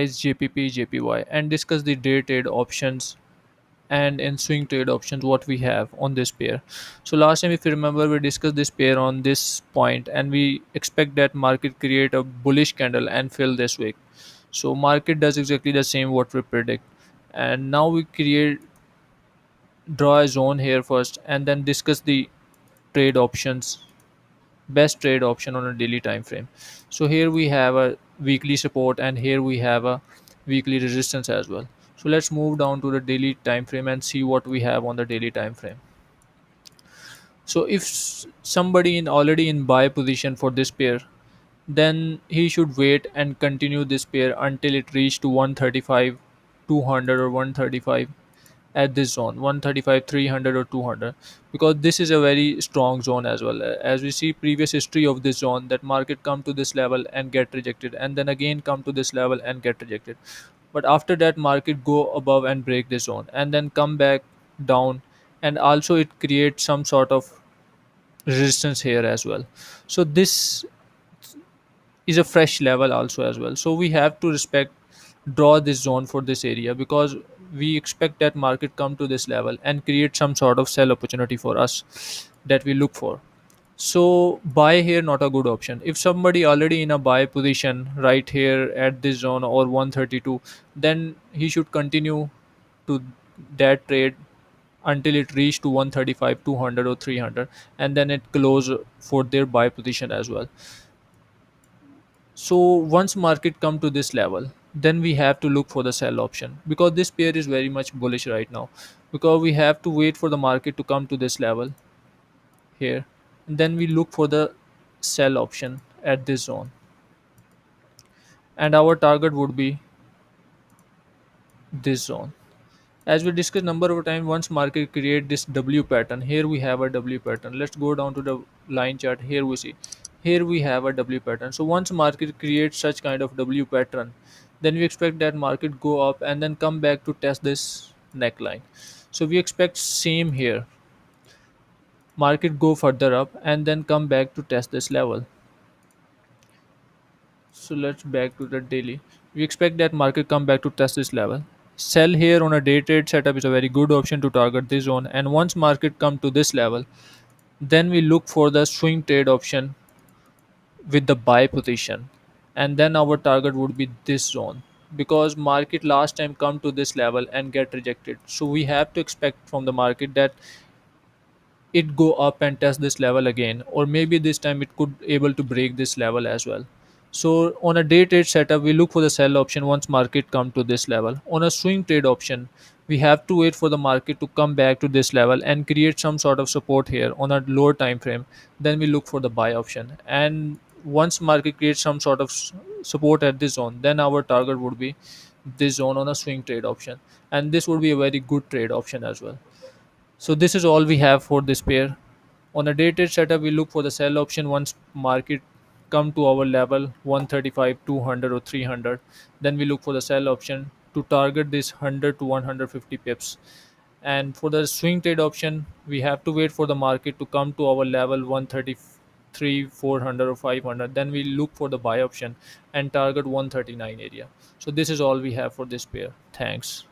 is JPP, JPY, and discuss the day trade options and in swing trade options what we have on this pair. So last time, if you remember, we discussed this pair on this point, and we expect that market create a bullish candle and fill this wick. So market does exactly the same what we predict, and now we create draw a zone here first, and then discuss the trade options, best trade option on a daily time frame. So here we have a weekly support, and here we have a weekly resistance as well. So let's move down to the daily time frame and see what we have on the daily time frame. So if somebody in already in buy position for this pair, then he should wait and continue this pair until it reach to 135 200 or 135 at this zone, 135 300 or 200, because this is a very strong zone as well. As we see previous history of this zone, that market come to this level and get rejected, and then again come to this level and get rejected, but after that market go above and break this zone and then come back down, and also it creates some sort of resistance here as well. So this is a fresh level also as well. So we have to respect, draw this zone for this area, because we expect that market come to this level and create some sort of sell opportunity for us that we look for. So buy here not a good option. If somebody already in a buy position right here at this zone or 132, then he should continue to that trade until it reach to 135 200 or 300, and then it close for their buy position as well. So once market come to this level, then we have to look for the sell option, because this pair is very much bullish right now, because we have to wait for the market to come to this level here, and then we look for the sell option at this zone, and our target would be this zone. As we discussed number of time, once market create this W pattern, here we have a W pattern. Let's go down to the line chart. Here we see, here we have a W pattern. So once market creates such kind of W pattern, then we expect that market go up and then come back to test this neckline. So we expect same here, market go further up and then come back to test this level. So let's back to the daily. We expect that market come back to test this level. Sell here on a day trade setup is a very good option to target this zone. And once market come to this level, then we look for the swing trade option with the buy position. And then our target would be this zone, because market last time come to this level and get rejected. So we have to expect from the market that it go up and test this level again, or maybe this time it could able to break this level as well. So on a day trade setup, we look for the sell option once market come to this level. On a swing trade option, we have to wait for the market to come back to this level and create some sort of support here on a lower time frame. Then we look for the buy option, and once market creates some sort of support at this zone, then our target would be this zone on a swing trade option, and this would be a very good trade option as well. So this is all we have for this pair. On a day trade setup, we look for the sell option once market come to our level 135, 200 or 300. Then we look for the sell option to target this 100 to 150 pips. And for the swing trade option, we have to wait for the market to come to our level 133, 400 or 500. Then we look for the buy option and target 139 area. So this is all we have for this pair. Thanks.